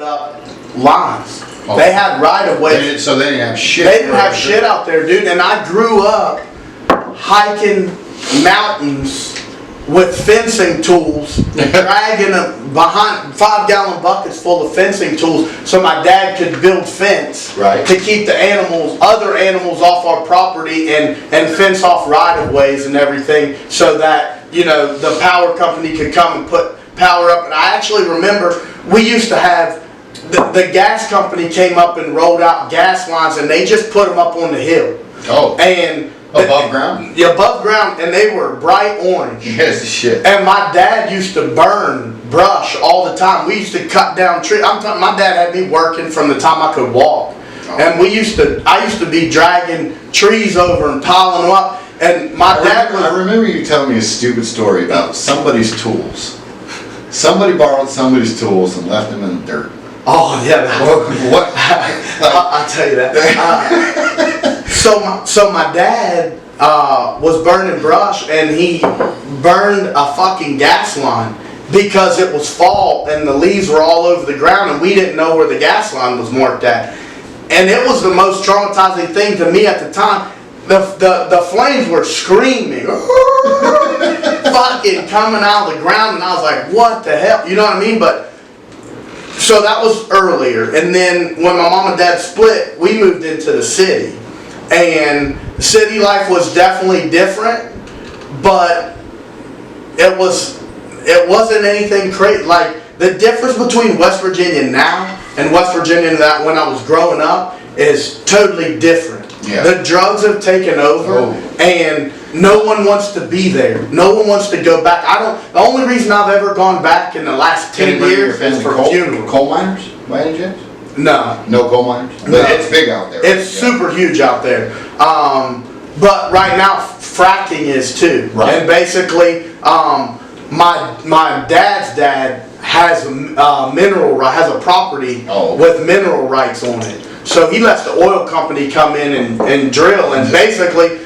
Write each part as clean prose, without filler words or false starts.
up lines. Oh. They had right of way. So they didn't have shit. They didn't have shit out there, dude. And I grew up hiking mountains with fencing tools, dragging them behind 5-gallon buckets full of fencing tools, so my dad could build fence to keep the animals, other animals, off our property, and fence off right of ways and everything, so that the power company could come and put power up. And I actually remember we used to have the gas company came up and rolled out gas lines, and they just put them up on the hill. Oh. And above ground? Yeah, above ground, and they were bright orange. Yes, shit. And my dad used to burn brush all the time. We used to cut down trees. My dad had me working from the time I could walk. Oh. And I used to be dragging trees over and piling them up. And I remember you telling me a stupid story about somebody's tools. Somebody borrowed somebody's tools and left them in the dirt. Oh, yeah. What? I'll tell you that. So my dad was burning brush, and he burned a fucking gas line because it was fall and the leaves were all over the ground, and we didn't know where the gas line was marked at. And it was the most traumatizing thing to me at the time. The flames were screaming, fucking coming out of the ground, and I was like, what the hell? You know what I mean? But so that was earlier. And then when my mom and dad split, we moved into the city. And city life was definitely different, but it wasn't anything crazy. Like, the difference between West Virginia now and West Virginia when I was growing up is totally different. Yeah. The drugs have taken over, and no one wants to be there. No one wants to go back. The only reason I've ever gone back in the last 10 years is for funerals. Coal miners, by any chance? No. No coal miners? But it's big out there. It's super huge out there. But right now, fracking is too. Right. And basically, my dad's dad has a property with mineral rights on it. So he lets the oil company come in and drill, and basically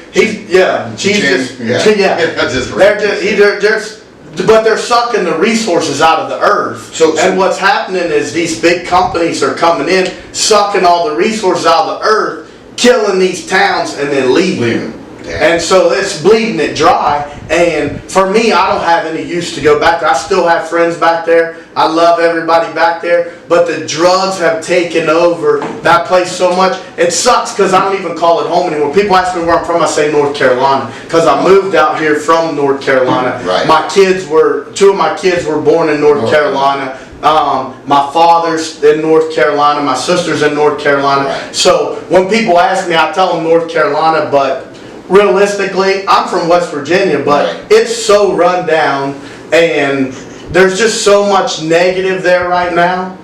but they're sucking the resources out of the earth. And what's happening is these big companies are coming in, sucking all the resources out of the earth, killing these towns, and then leaving. And so it's bleeding it dry. And for me, I don't have any use to go back there. I still have friends back there. I love everybody back there. But the drugs have taken over that place so much. It sucks because I don't even call it home anymore. People ask me where I'm from. I say North Carolina because I moved out here from North Carolina. Right. Two of my kids were born in North Carolina. My father's in North Carolina. My sister's in North Carolina. Right. So when people ask me, I tell them North Carolina, but realistically, I'm from West Virginia, but it's so run down, and there's just so much negative there right now.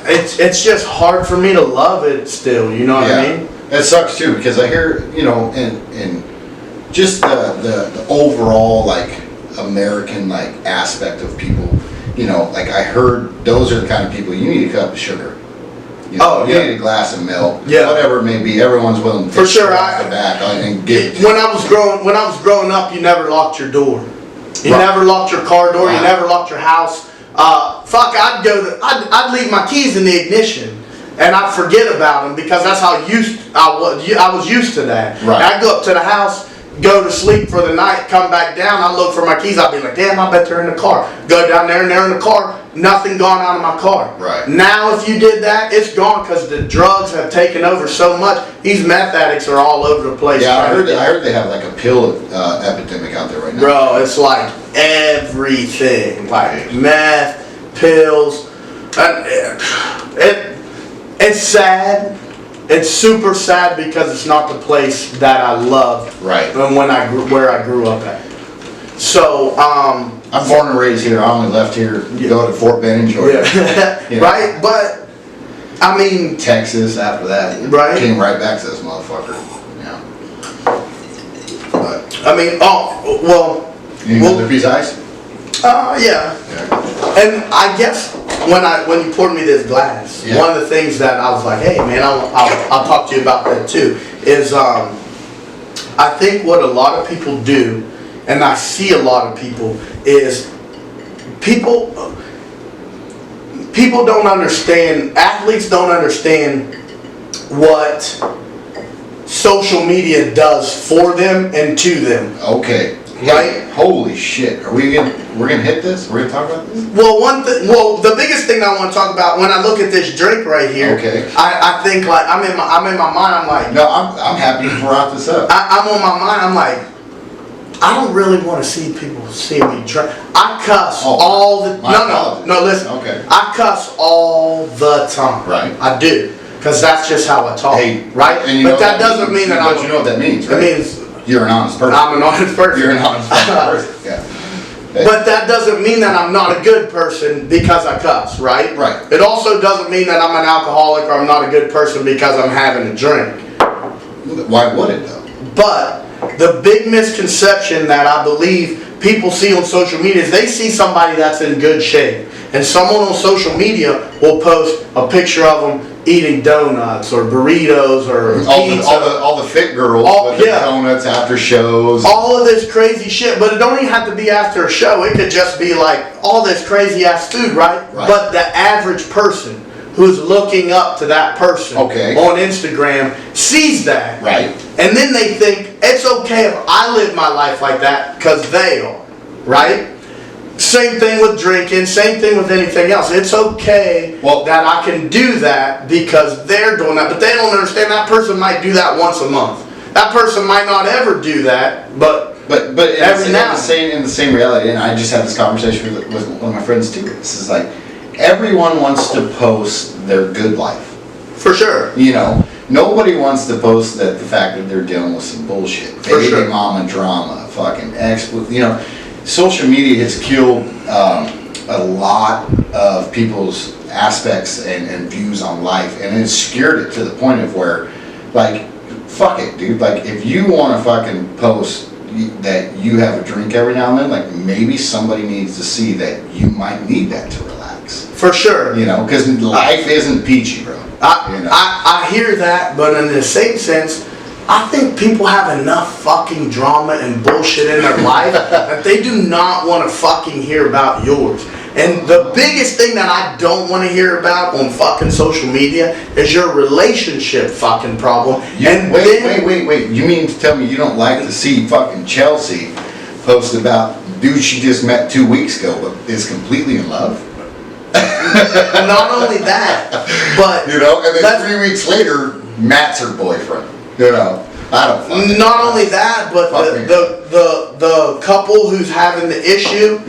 It's just hard for me to love it still. You know what I mean? It sucks too, because I hear and just the overall like American like aspect of people. Like I heard those are the kind of people you need a cup of sugar. You need a glass of milk, whatever it may be. Everyone's willing to for sure. Off the bat and give it when I was growing up, you never locked your door. You never locked your car door. You never locked your house. I'd leave my keys in the ignition, and I'd forget about them because that's how I was used to that. Right. I'd go up to the house, go to sleep for the night, come back down, I'd look for my keys, I'd be like, damn, I bet they're in the car. Go down there and they're in the car, nothing gone out of my car. Right. Now if you did that, it's gone because the drugs have taken over so much. These meth addicts are all over the place. Yeah, I heard they have like a pill epidemic out there right now. Bro, it's like everything. Like meth, pills. It's sad. It's super sad because it's not the place that I love. Right. And where I grew up at. So, I'm born and raised here. I only left here to go to Fort Benning, Georgia. Yeah. Right? But, I mean... Texas after that. Right. Came right back to this motherfucker. Yeah. But, I mean, you need another piece of ice? Yeah. And I guess when you poured me this glass, one of the things that I was like, hey man, I'll talk to you about that too, is I think what a lot of people do, and I see a lot of people, is people people don't understand, athletes don't understand what social media does for them and to them. Okay. Right? Holy shit. We're gonna hit this? We're gonna talk about this? Well, the biggest thing I want to talk about when I look at this drink right here, okay. I think like I'm in my mind. I'm like, no, I'm happy to wrap this up. I'm on my mind. I'm like, I don't really want to see people see me drink. I cuss all the no. Listen, okay. I cuss all the time. Right. I do, because that's just how I talk. Hey, right. And but that doesn't mean that you know what that means, right? It means you're an honest person. I'm an honest person. You're an honest person. Yeah. But that doesn't mean that I'm not a good person because I cuss, right? Right. It also doesn't mean that I'm an alcoholic or I'm not a good person because I'm having a drink. Why would it though? But the big misconception that I believe people see on social media is they see somebody that's in good shape. And someone on social media will post a picture of them eating donuts or burritos or pizza. All the fit girls with the donuts after shows. All of this crazy shit. But it don't even have to be after a show. It could just be like all this crazy ass food, right? But the average person who's looking up to that person on Instagram sees that. Right. And then they think it's okay if I live my life like that because they are. Right? Same thing with drinking, same thing with anything else. It's okay that I can do that because they're doing that, but they don't understand that person might do that once a month. That person might not ever do that, but every now in the same reality. And I just had this conversation with one of my friends too. This is like everyone wants to post their good life. For sure. You know, nobody wants to post that the fact that they're dealing with some bullshit. Baby mama drama, fucking you know. Social media has killed a lot of people's aspects and views on life, and it's scared it to the point of where, like, fuck it, dude. Like, if you want to fucking post that you have a drink every now and then, like, maybe somebody needs to see that you might need that to relax. For sure. You know, because life isn't peachy, bro. I hear that, but in the same sense, I think people have enough fucking drama and bullshit in their life that they do not want to fucking hear about yours. And the biggest thing that I don't want to hear about on fucking social media is your relationship fucking problem. Wait. You mean to tell me you don't like to see fucking Chelsea post about dude she just met 2 weeks ago but is completely in love? Not only that, but you know, and then 3 weeks later, Matt's her boyfriend. You know, I don't. Not only that, but the couple who's having the issue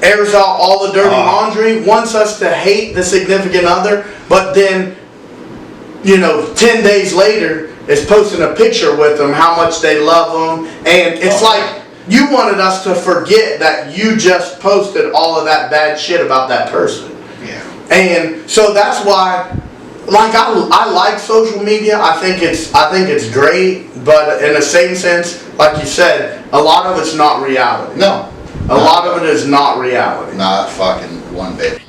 airs out all the dirty laundry, wants us to hate the significant other, but then, you know, 10 days later is posting a picture with them, how much they love them, and it's like you wanted us to forget that you just posted all of that bad shit about that person. Yeah. And so that's why. Like I like social media. I think it's great, but in the same sense, like you said, a lot of it's not reality. No. A lot of it is not reality. Not fucking one bit.